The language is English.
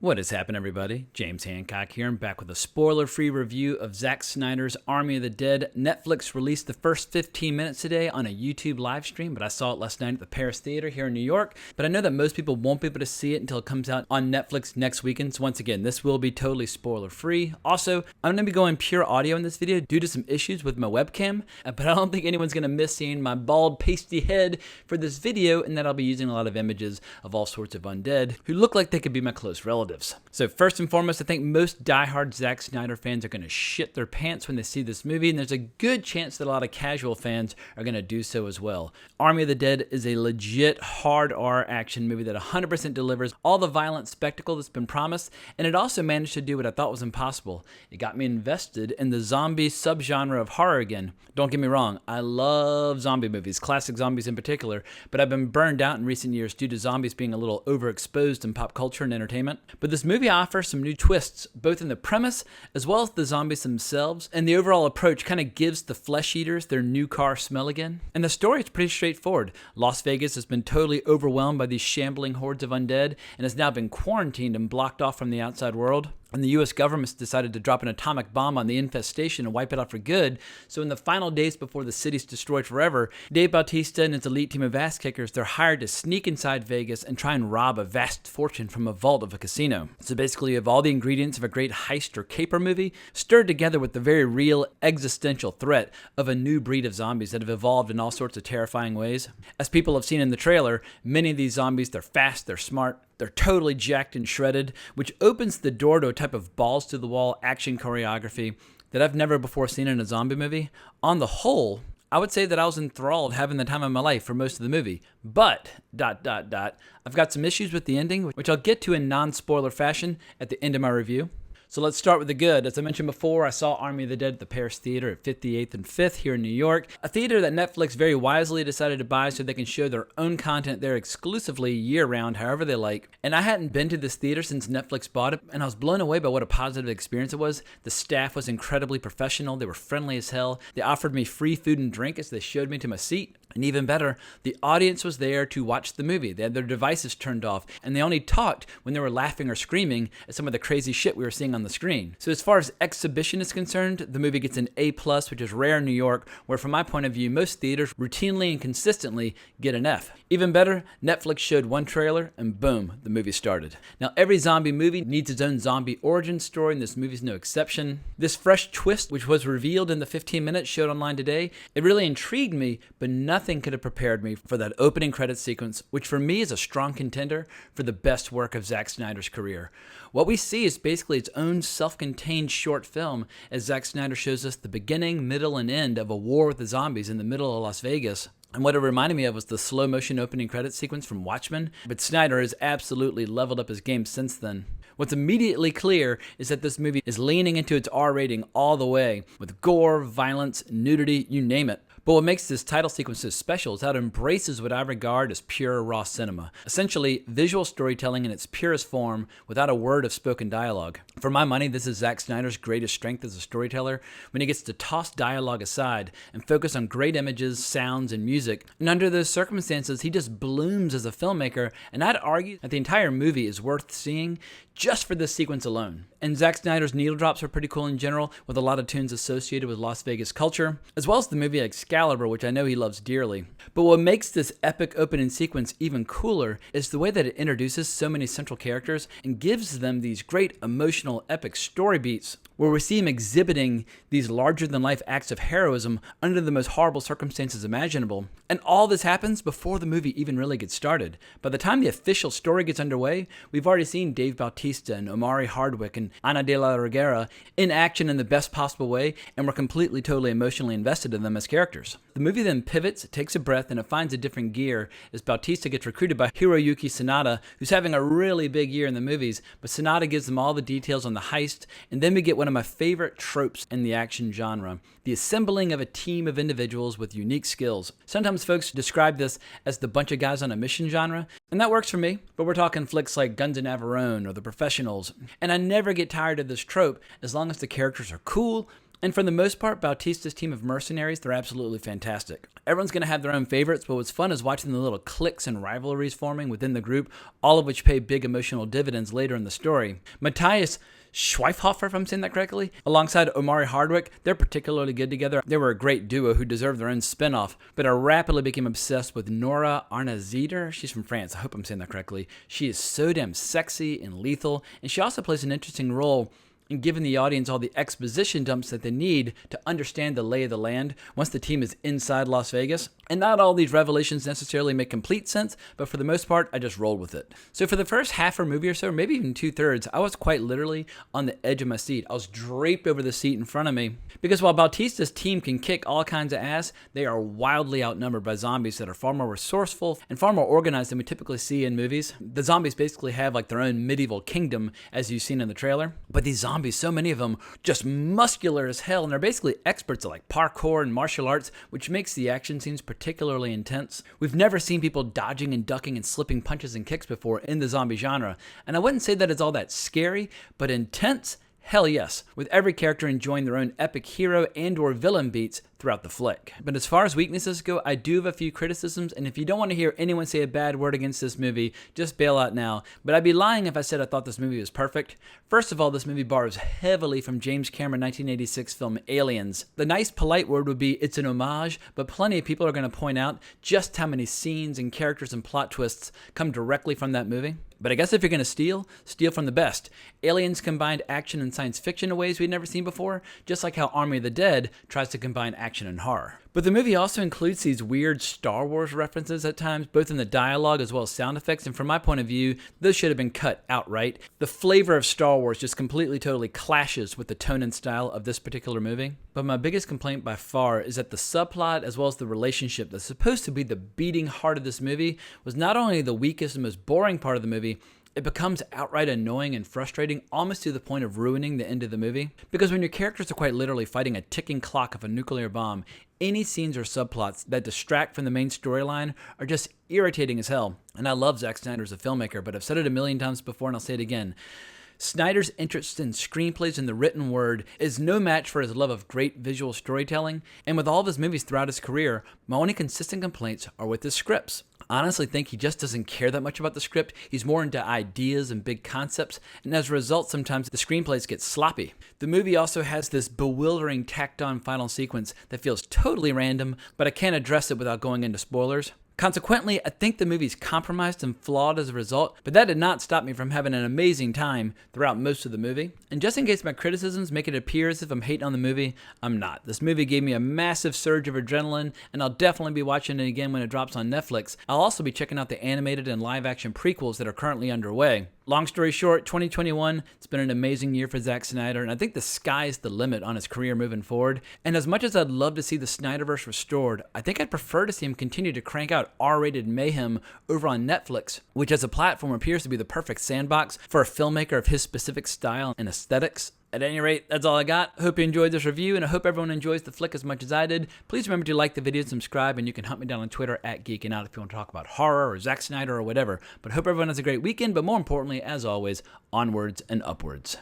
What has happened, everybody? James Hancock here. I'm back with a spoiler-free review of Zack Snyder's Army of the Dead. Netflix released the first 15 minutes today on a YouTube live stream, but I saw it last night at the Paris Theater here in New York. But I know that most people won't be able to see it until it comes out on Netflix next weekend. So once again, this will be totally spoiler-free. Also, I'm going to be going pure audio in this video due to some issues with my webcam, but I don't think anyone's going to miss seeing my bald, pasty head for this video, and that I'll be using a lot of images of all sorts of undead who look like they could be my close relatives. So first and foremost, I think most diehard Zack Snyder fans are going to shit their pants when they see this movie, and there's a good chance that a lot of casual fans are going to do so as well. Army of the Dead is a legit hard R action movie that 100% delivers all the violent spectacle that's been promised, and it also managed to do what I thought was impossible. It got me invested in the zombie subgenre of horror again. Don't get me wrong, I love zombie movies, classic zombies in particular, but I've been burned out in recent years due to zombies being a little overexposed in pop culture and entertainment. But this movie offers some new twists, both in the premise as well as the zombies themselves, and the overall approach kind of gives the flesh eaters their new car smell again. And the story is pretty straightforward. Las Vegas has been totally overwhelmed by these shambling hordes of undead and has now been quarantined and blocked off from the outside world. And the U.S. government's decided to drop an atomic bomb on the infestation and wipe it out for good. So in the final days before the city's destroyed forever, Dave Bautista and his elite team of ass kickers, they're hired to sneak inside Vegas and try and rob a vast fortune from a vault of a casino. So basically you have all the ingredients of a great heist or caper movie stirred together with the very real existential threat of a new breed of zombies that have evolved in all sorts of terrifying ways. As people have seen in the trailer, many of these zombies, they're fast, they're smart, they're totally jacked and shredded, which opens the door to a type of balls-to-the-wall action choreography that I've never before seen in a zombie movie. On the whole, I would say that I was enthralled having the time of my life for most of the movie. But, I've got some issues with the ending, which I'll get to in non-spoiler fashion at the end of my review. So let's start with the good. As I mentioned before, I saw Army of the Dead at the Paris Theater at 58th and 5th here in New York, a theater that Netflix very wisely decided to buy so they can show their own content there exclusively year-round, however they like. And I hadn't been to this theater since Netflix bought it, and I was blown away by what a positive experience it was. The staff was incredibly professional. They were friendly as hell. They offered me free food and drink as they showed me to my seat. And even better, the audience was there to watch the movie. They had their devices turned off, and they only talked when they were laughing or screaming at some of the crazy shit we were seeing on the screen. So as far as exhibition is concerned, the movie gets an A+, which is rare in New York, where from my point of view, most theaters routinely and consistently get an F. Even better, Netflix showed one trailer, and boom, the movie started. Now, every zombie movie needs its own zombie origin story, and this movie's no exception. This fresh twist, which was revealed in the 15 minutes showed online today, it really intrigued me, but nothing could have prepared me for that opening credits sequence, which for me is a strong contender for the best work of Zack Snyder's career. What we see is basically its own self-contained short film as Zack Snyder shows us the beginning, middle, and end of a war with the zombies in the middle of Las Vegas. And what it reminded me of was the slow motion opening credits sequence from Watchmen, but Snyder has absolutely leveled up his game since then. What's immediately clear is that this movie is leaning into its R rating all the way, with gore, violence, nudity, you name it. But what makes this title sequence so special is how it embraces what I regard as pure raw cinema. Essentially, visual storytelling in its purest form without a word of spoken dialogue. For my money, this is Zack Snyder's greatest strength as a storyteller, when he gets to toss dialogue aside and focus on great images, sounds, and music. And under those circumstances, he just blooms as a filmmaker, and I'd argue that the entire movie is worth seeing just for this sequence alone. And Zack Snyder's needle drops are pretty cool in general, with a lot of tunes associated with Las Vegas culture, as well as the movie Excalibur, which I know he loves dearly. But what makes this epic opening sequence even cooler is the way that it introduces so many central characters and gives them these great emotional epic story beats, where we see him exhibiting these larger-than-life acts of heroism under the most horrible circumstances imaginable. And all this happens before the movie even really gets started. By the time the official story gets underway, we've already seen Dave Bautista and Omari Hardwick and Ana de la Reguera in action in the best possible way, and we're completely, totally emotionally invested in them as characters. The movie then pivots, takes a breath, and it finds a different gear as Bautista gets recruited by Hiroyuki Sanada, who's having a really big year in the movies, but Sanada gives them all the details on the heist, and then we get one of my favorite tropes in the action genre, the assembling of a team of individuals with unique skills. Sometimes folks describe this as the bunch of guys on a mission genre, and that works for me, but we're talking flicks like Guns of Navarone or The Professionals, and I never get tired of this trope as long as the characters are cool And for the most part, Bautista's team of mercenaries, they're absolutely fantastic. Everyone's going to have their own favorites, but what's fun is watching the little cliques and rivalries forming within the group, all of which pay big emotional dividends later in the story. Matthias Schweifhofer, if I'm saying that correctly, alongside Omari Hardwick, they're particularly good together. They were a great duo who deserved their own spinoff, but I rapidly became obsessed with Nora Arnazeder. She's from France. I hope I'm saying that correctly. She is so damn sexy and lethal, and she also plays an interesting role in giving the audience all the exposition dumps that they need to understand the lay of the land once the team is inside Las Vegas. And not all these revelations necessarily make complete sense, but for the most part, I just rolled with it. So for the first half or movie or so, maybe even 2/3, I was quite literally on the edge of my seat. I was draped over the seat in front of me, because while Bautista's team can kick all kinds of ass, they are wildly outnumbered by zombies that are far more resourceful and far more organized than we typically see in movies. The zombies basically have like their own medieval kingdom, as you've seen in the trailer, but these zombies, so many of them, just muscular as hell, and they're basically experts at like parkour and martial arts, which makes the action scenes particularly intense. We've never seen people dodging and ducking and slipping punches and kicks before in the zombie genre, and I wouldn't say that it's all that scary, but intense? Hell yes, with every character enjoying their own epic hero and or villain beats throughout the flick. But as far as weaknesses go, I do have a few criticisms, and if you don't want to hear anyone say a bad word against this movie, just bail out now. But I'd be lying if I said I thought this movie was perfect. First of all, this movie borrows heavily from James Cameron's 1986 film Aliens. The nice, polite word would be it's an homage, but plenty of people are going to point out just how many scenes and characters and plot twists come directly from that movie. But I guess if you're going to steal from the best. Aliens combined action and science fiction in ways we'd never seen before, just like how Army of the Dead tries to combine action and horror. But the movie also includes these weird Star Wars references at times, both in the dialogue as well as sound effects, and from my point of view, those should have been cut outright. The flavor of Star Wars just completely, totally clashes with the tone and style of this particular movie. But my biggest complaint by far is that the subplot as well as the relationship that's supposed to be the beating heart of this movie was not only the weakest and most boring part of the movie, it becomes outright annoying and frustrating, almost to the point of ruining the end of the movie. Because when your characters are quite literally fighting a ticking clock of a nuclear bomb, any scenes or subplots that distract from the main storyline are just irritating as hell. And I love Zack Snyder as a filmmaker, but I've said it a million times before and I'll say it again. Snyder's interest in screenplays and the written word is no match for his love of great visual storytelling, and with all of his movies throughout his career, my only consistent complaints are with his scripts. I honestly think he just doesn't care that much about the script. He's more into ideas and big concepts, and as a result, sometimes the screenplays get sloppy. The movie also has this bewildering tacked-on final sequence that feels totally random, but I can't address it without going into spoilers. Consequently, I think the movie's compromised and flawed as a result, but that did not stop me from having an amazing time throughout most of the movie. And just in case my criticisms make it appear as if I'm hating on the movie, I'm not. This movie gave me a massive surge of adrenaline, and I'll definitely be watching it again when it drops on Netflix. I'll also be checking out the animated and live-action prequels that are currently underway. Long story short, 2021, it's been an amazing year for Zack Snyder, and I think the sky's the limit on his career moving forward. And as much as I'd love to see the Snyderverse restored, I think I'd prefer to see him continue to crank out R-rated mayhem over on Netflix, which as a platform appears to be the perfect sandbox for a filmmaker of his specific style and aesthetics. At any rate, that's all I got. Hope you enjoyed this review, and I hope everyone enjoys the flick as much as I did. Please remember to like the video and subscribe, and you can hunt me down on Twitter at GeekinOut if you want to talk about horror or Zack Snyder or whatever. But I hope everyone has a great weekend, but more importantly, as always, onwards and upwards.